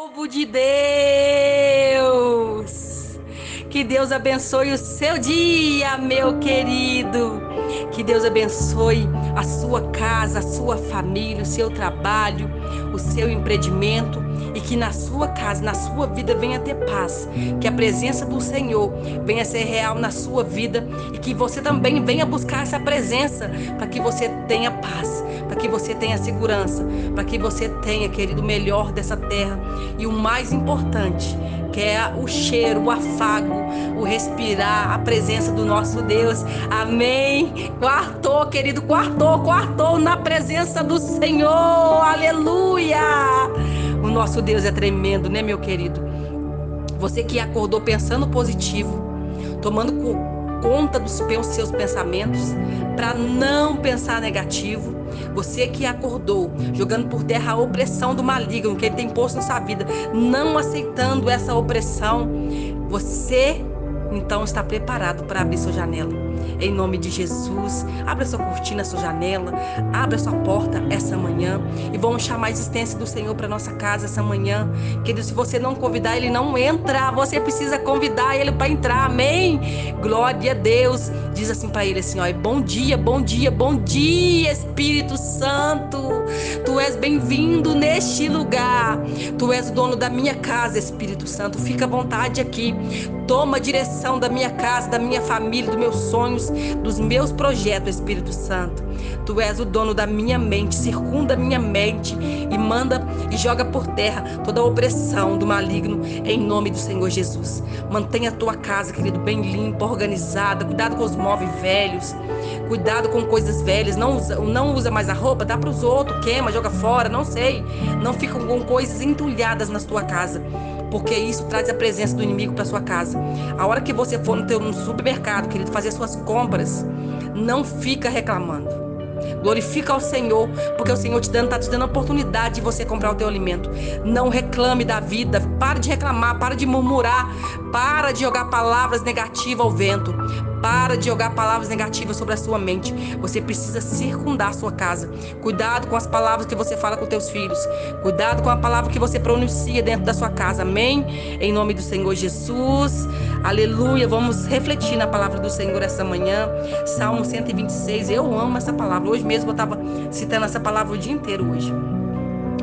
Povo de Deus, que Deus abençoe o seu dia, meu querido. Que Deus abençoe a sua casa, a sua família, o seu trabalho, o seu empreendimento e que na sua casa, na sua vida venha ter paz. Que a presença do Senhor venha ser real na sua vida e que você também venha buscar essa presença para que você tenha paz, para que você tenha segurança, para que você tenha, querido, o melhor dessa terra e o mais importante, que é o cheiro, o afago, o respirar, a presença do nosso Deus. Amém. Quartou, querido, quartou na presença do Senhor. Aleluia. O nosso Deus é tremendo, né, meu querido? Você que acordou pensando positivo, tomando conta dos seus pensamentos, para não pensar negativo. Você que acordou jogando por terra a opressão do maligno que ele tem posto na sua vida, não aceitando essa opressão, você então está preparado para abrir sua janela. Em nome de Jesus, abra sua cortina, sua janela, abra sua porta essa manhã e vamos chamar a existência do Senhor para nossa casa essa manhã. Querido, se você não convidar, ele não entra. Você precisa convidar ele para entrar. Amém? Glória a Deus. Diz assim para ele assim, ó, bom dia, bom dia, bom dia, Espírito Santo. Tu és bem-vindo neste lugar. Tu és o dono da minha casa, Espírito Santo. Fica à vontade aqui. Toma a direção da minha casa, da minha família, dos meus sonhos, dos meus projetos, Espírito Santo. Tu és o dono da minha mente, circunda a minha mente e manda e joga por terra toda a opressão do maligno em nome do Senhor Jesus. Mantenha a tua casa, querido, bem limpa, organizada. Cuidado com os móveis velhos, cuidado com coisas velhas. Não usa mais a roupa, dá para os outros, queima, joga fora, não sei. Não fica com coisas entulhadas na tua casa, porque isso traz a presença do inimigo para sua casa. A hora que você for no supermercado, querido, fazer suas compras, não fica reclamando. Glorifica ao Senhor, porque o Senhor está te dando a oportunidade de você comprar o teu alimento. Não reclame da vida, para de reclamar, para de murmurar, para de jogar palavras negativas ao vento, para de jogar palavras negativas sobre a sua mente. Você precisa circundar a sua casa. Cuidado com as palavras que você fala com teus filhos. Cuidado com a palavra que você pronuncia dentro da sua casa. Amém? Em nome do Senhor Jesus. Aleluia. Vamos refletir na palavra do Senhor essa manhã. Salmo 126. Eu amo essa palavra. Hoje mesmo eu estava citando essa palavra o dia inteiro hoje.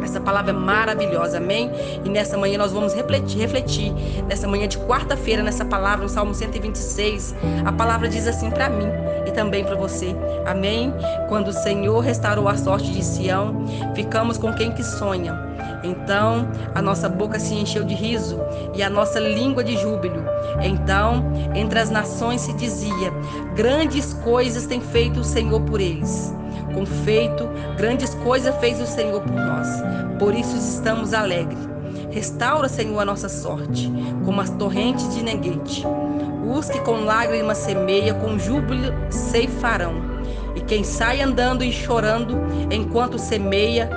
Essa palavra é maravilhosa, amém? E nessa manhã nós vamos refletir nessa manhã de quarta-feira, nessa palavra, no Salmo 126. A palavra diz assim para mim e também para você, amém? Quando o Senhor restaurou a sorte de Sião, ficamos com quem que sonha. Então a nossa boca se encheu de riso e a nossa língua de júbilo. Então entre as nações se dizia, grandes coisas tem feito o Senhor por eles. Com feito, grandes coisas fez o Senhor por nós. Por isso estamos alegres. Restaura, Senhor, a nossa sorte, como as torrentes de Neguete. Os que com lágrimas semeia, com júbilo ceifarão. E quem sai andando e chorando, enquanto semeia,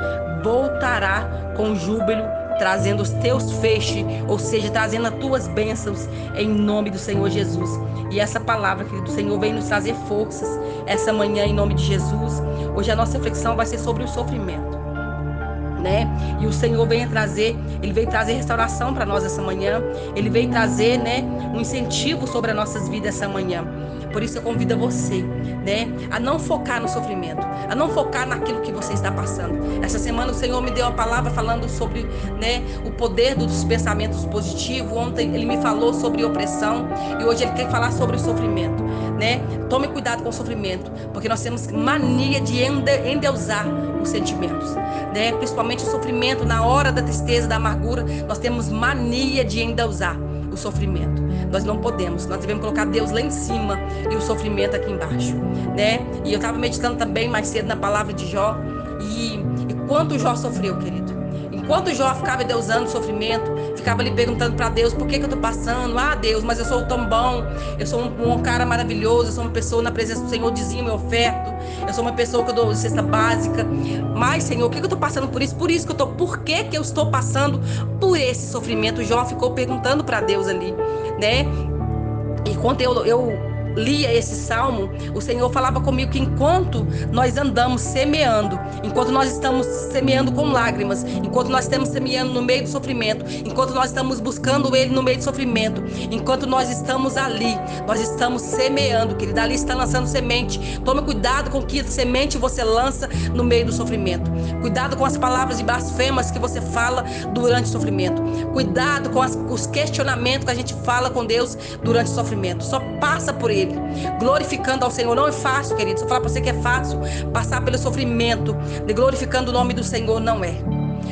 voltará com júbilo, trazendo os teus feixes, ou seja, trazendo as tuas bênçãos, em nome do Senhor Jesus. E essa palavra, querido, do Senhor vem nos trazer forças essa manhã, em nome de Jesus. Hoje a nossa reflexão vai ser sobre o sofrimento, né? E o Senhor vem trazer, ele veio trazer restauração para nós essa manhã. Ele veio trazer, né, um incentivo sobre as nossas vidas essa manhã. Por isso eu convido a você, né, a não focar no sofrimento, a não focar naquilo que você está passando. Essa semana o Senhor me deu uma palavra falando sobre, né, o poder dos pensamentos positivos. Ontem ele me falou sobre opressão e hoje ele quer falar sobre o sofrimento, né? Tome cuidado com o sofrimento, porque nós temos mania de endeusar os sentimentos, né? Principalmente o sofrimento na hora da tristeza, da amargura, nós temos mania de endeusar o sofrimento. Nós não podemos, nós devemos colocar Deus lá em cima e o sofrimento aqui embaixo, né? E eu estava meditando também mais cedo na palavra de Jó e quanto Jó sofreu, querido. Enquanto Jó ficava endeusando o sofrimento, ficava ali perguntando para Deus, por que eu estou passando? Ah, Deus, mas eu sou tão bom, eu sou um cara maravilhoso, eu sou uma pessoa na presença do Senhor, dizimo, eu oferto, eu sou uma pessoa que eu dou cesta básica. Mas, Senhor, por que eu estou passando por isso? Por que eu estou passando por esse sofrimento? Jó ficou perguntando para Deus ali, né? E quando eu lia esse salmo, o Senhor falava comigo que enquanto nós andamos semeando, enquanto nós estamos semeando com lágrimas, enquanto nós estamos semeando no meio do sofrimento, enquanto nós estamos buscando Ele no meio do sofrimento, enquanto nós estamos ali, nós estamos semeando, querido, ali está lançando semente. Tome cuidado com que semente você lança no meio do sofrimento. Cuidado com as palavras de blasfemas que você fala durante o sofrimento. Cuidado com os questionamentos que a gente fala com Deus durante o sofrimento. Só passa por ele, glorificando ao Senhor. Não é fácil, querido. Se eu falar para você que é fácil passar pelo sofrimento, glorificando o nome do Senhor, não é.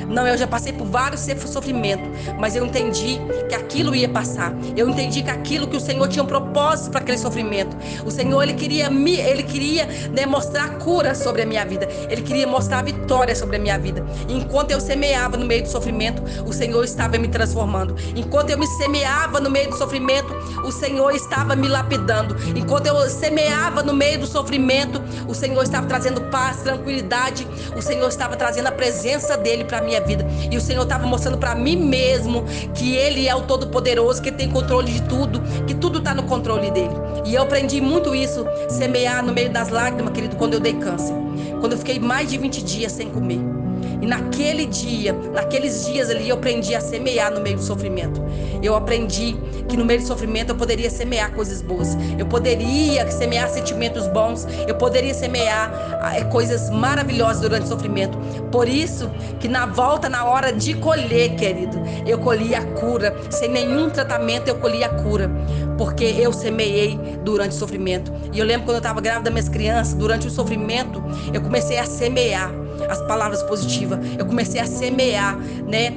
Não, eu já passei por vários sofrimentos, mas eu entendi que aquilo ia passar. Eu entendi que aquilo que o Senhor tinha um propósito para aquele sofrimento. O Senhor, Ele queria mostrar cura sobre a minha vida. Ele queria mostrar vitória sobre a minha vida. Enquanto eu semeava no meio do sofrimento, o Senhor estava me transformando. Enquanto eu me semeava no meio do sofrimento, o Senhor estava me lapidando. Enquanto eu semeava no meio do sofrimento, o Senhor estava trazendo paz, tranquilidade. O Senhor estava trazendo a presença dEle para minha vida. E o Senhor estava mostrando para mim mesmo que Ele é o Todo-Poderoso, que tem controle de tudo, que tudo está no controle dEle. E eu aprendi muito isso, semear no meio das lágrimas, querido, quando eu dei câncer. Quando eu fiquei mais de 20 dias sem comer. E naqueles dias ali, eu aprendi a semear no meio do sofrimento. Eu aprendi que no meio do sofrimento eu poderia semear coisas boas. Eu poderia semear sentimentos bons. Eu poderia semear coisas maravilhosas durante o sofrimento. Por isso que na volta, na hora de colher, querido, eu colhi a cura. Sem nenhum tratamento eu colhi a cura. Porque eu semeei durante o sofrimento. E eu lembro quando eu estava grávida das minhas crianças, durante o sofrimento, eu comecei a semear as palavras positivas. Eu comecei a semear, né?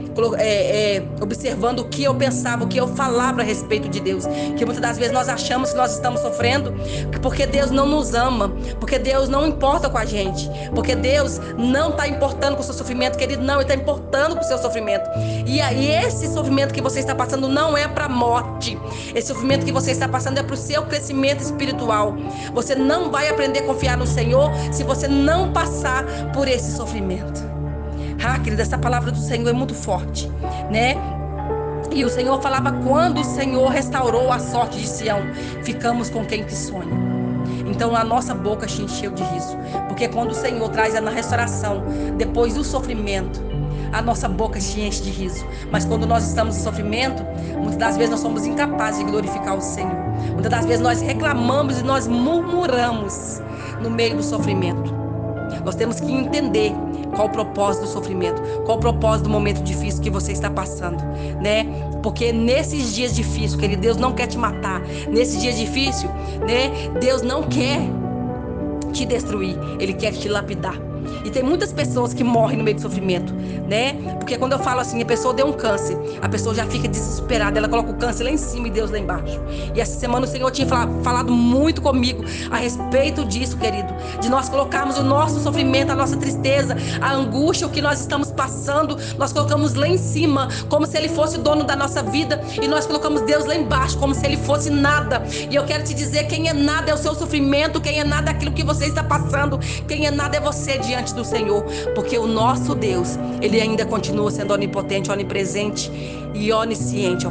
Observando o que eu pensava, o que eu falava a respeito de Deus. Que muitas das vezes nós achamos que nós estamos sofrendo porque Deus não nos ama, porque Deus não importa com a gente, porque Deus não está importando com o seu sofrimento, querido. Não, Ele está importando com o seu sofrimento. E aí esse sofrimento que você está passando não é para a morte. Esse sofrimento que você está passando é para o seu crescimento espiritual. Você não vai aprender a confiar no Senhor se você não passar por esse sofrimento. Querida, essa palavra do Senhor é muito forte, né? E o Senhor falava: quando o Senhor restaurou a sorte de Sião, ficamos com quem que sonha. Então a nossa boca se encheu de riso, porque quando o Senhor traz a restauração depois do sofrimento, a nossa boca se enche de riso. Mas quando nós estamos em sofrimento, muitas das vezes nós somos incapazes de glorificar o Senhor. Muitas das vezes nós reclamamos e nós murmuramos no meio do sofrimento. Nós temos que entender qual o propósito do sofrimento, qual o propósito do momento difícil que você está passando, né? Porque nesses dias difíceis, querido, Deus não quer te matar. Nesses dias difíceis, né? Deus não quer te destruir, Ele quer te lapidar. E tem muitas pessoas que morrem no meio do sofrimento, né? Porque quando eu falo assim, a pessoa deu um câncer, a pessoa já fica desesperada, ela coloca o câncer lá em cima e Deus lá embaixo. E essa semana o Senhor tinha falado muito comigo a respeito disso, querido, de nós colocarmos o nosso sofrimento, a nossa tristeza, a angústia, o que nós estamos passando, nós colocamos lá em cima, como se Ele fosse o dono da nossa vida, e nós colocamos Deus lá embaixo, como se Ele fosse nada. E eu quero te dizer, quem é nada é o seu sofrimento, quem é nada é aquilo que você está passando, quem é nada é você diante do Senhor, porque o nosso Deus, Ele ainda continua sendo onipotente, onipresente e onisciente,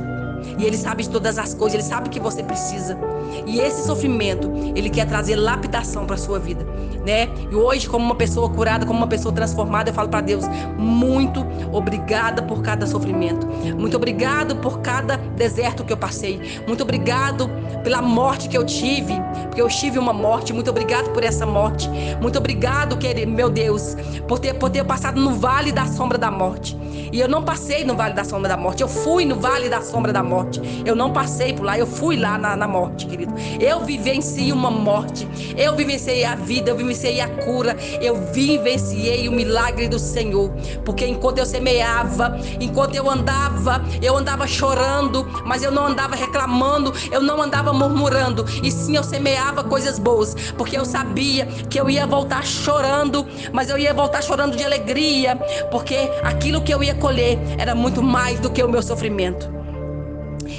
e Ele sabe de todas as coisas, Ele sabe o que você precisa. E esse sofrimento, Ele quer trazer lapidação para a sua vida, né? E hoje, como uma pessoa curada, como uma pessoa transformada, eu falo para Deus: muito obrigada por cada sofrimento, muito obrigado por cada deserto que eu passei, muito obrigado pela morte que eu tive, porque eu tive uma morte. Muito obrigado por essa morte. Muito obrigado, querido, meu Deus, por ter passado no vale da sombra da morte. E eu não passei no vale da sombra da morte, eu fui no vale da sombra da morte. Eu não passei por lá, eu fui lá na morte, querido. Eu vivenciei uma morte, eu vivenciei a vida, eu vivenciei a cura, eu vivenciei o milagre do Senhor. Porque enquanto eu semeava, enquanto eu andava chorando, mas eu não andava reclamando, eu não andava murmurando, e sim eu semeava coisas boas, porque eu sabia que eu ia voltar chorando, mas eu ia voltar chorando de alegria, porque aquilo que eu ia colher era muito mais do que o meu sofrimento.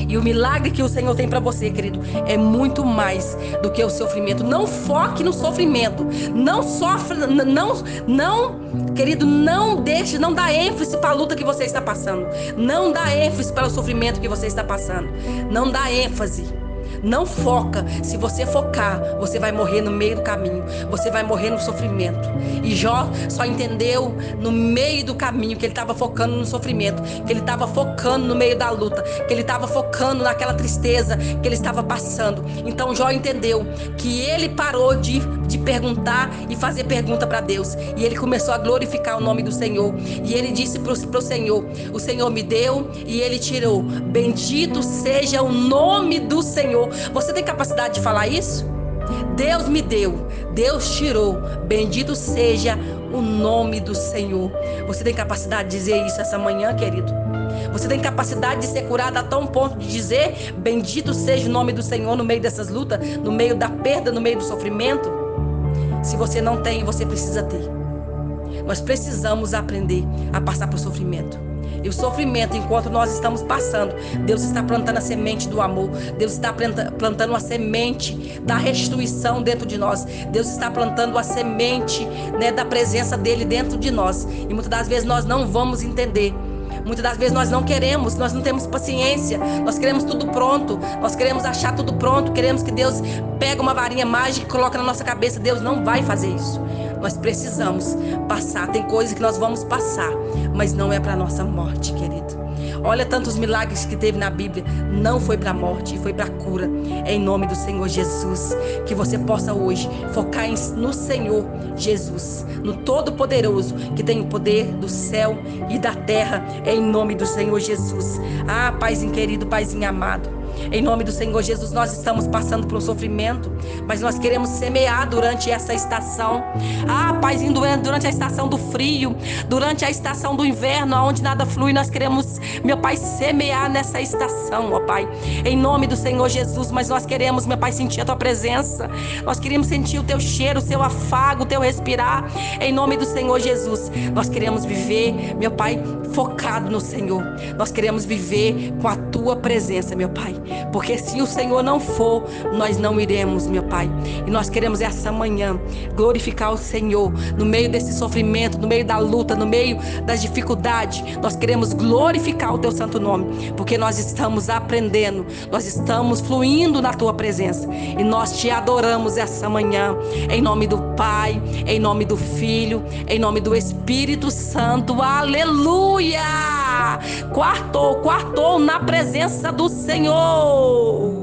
E o milagre que o Senhor tem para você, querido, é muito mais do que o sofrimento. Não foque no sofrimento. Não sofre, querido, não dá ênfase para a luta que você está passando. Não dá ênfase para o sofrimento que você está passando. Não dá ênfase. Não foca. Se você focar, você vai morrer no meio do caminho. Você vai morrer no sofrimento. E Jó só entendeu no meio do caminho que ele estava focando no sofrimento, que ele estava focando no meio da luta, que ele estava focando naquela tristeza que ele estava passando. Então Jó entendeu que ele parou de perguntar e fazer pergunta para Deus. E ele começou a glorificar o nome do Senhor. E ele disse para o Senhor: o Senhor me deu e ele tirou. Bendito seja o nome do Senhor. Você tem capacidade de falar isso? Deus me deu, Deus tirou. Bendito seja o nome do Senhor. Você tem capacidade de dizer isso essa manhã, querido? Você tem capacidade de ser curado a tal ponto de dizer: bendito seja o nome do Senhor no meio dessas lutas, no meio da perda, no meio do sofrimento? Se você não tem, você precisa ter. Nós precisamos aprender a passar por sofrimento. E o sofrimento, enquanto nós estamos passando, Deus está plantando a semente do amor. Deus está plantando a semente da restituição dentro de nós. Deus está plantando a semente, né, da presença dele dentro de nós. E muitas das vezes nós não vamos entender. Muitas das vezes nós não queremos, nós não temos paciência, nós queremos tudo pronto, nós queremos achar tudo pronto, queremos que Deus pegue uma varinha mágica e coloque na nossa cabeça. Deus não vai fazer isso. Nós precisamos passar. Tem coisas que nós vamos passar, mas não é para nossa morte, querido. Olha tantos milagres que teve na Bíblia. Não foi para a morte, foi para a cura. Em nome do Senhor Jesus. Que você possa hoje focar no Senhor Jesus, no Todo-Poderoso, que tem o poder do céu e da terra. Em nome do Senhor Jesus. Ah, Paizinho querido, Paizinho amado, em nome do Senhor Jesus, nós estamos passando por um sofrimento, mas nós queremos semear durante essa estação. Ah, Paizinho, durante a estação do frio, durante a estação do inverno, onde nada flui, nós queremos, meu Pai, semear nessa estação, ó Pai, em nome do Senhor Jesus. Mas nós queremos, meu Pai, sentir a Tua presença, nós queremos sentir o Teu cheiro, o Teu afago, o Teu respirar, em nome do Senhor Jesus. Nós queremos viver, meu Pai, focado no Senhor. Nós queremos viver com a Tua presença, meu Pai, porque se o Senhor não for, nós não iremos, meu Pai. E nós queremos essa manhã glorificar o Senhor no meio desse sofrimento, no meio da luta, no meio das dificuldades. Nós queremos glorificar o Teu santo nome, porque nós estamos aprendendo, nós estamos fluindo na Tua presença, e nós Te adoramos essa manhã, em nome do Pai, em nome do Filho, em nome do Espírito Santo. Aleluia! Quartou na presença do Senhor.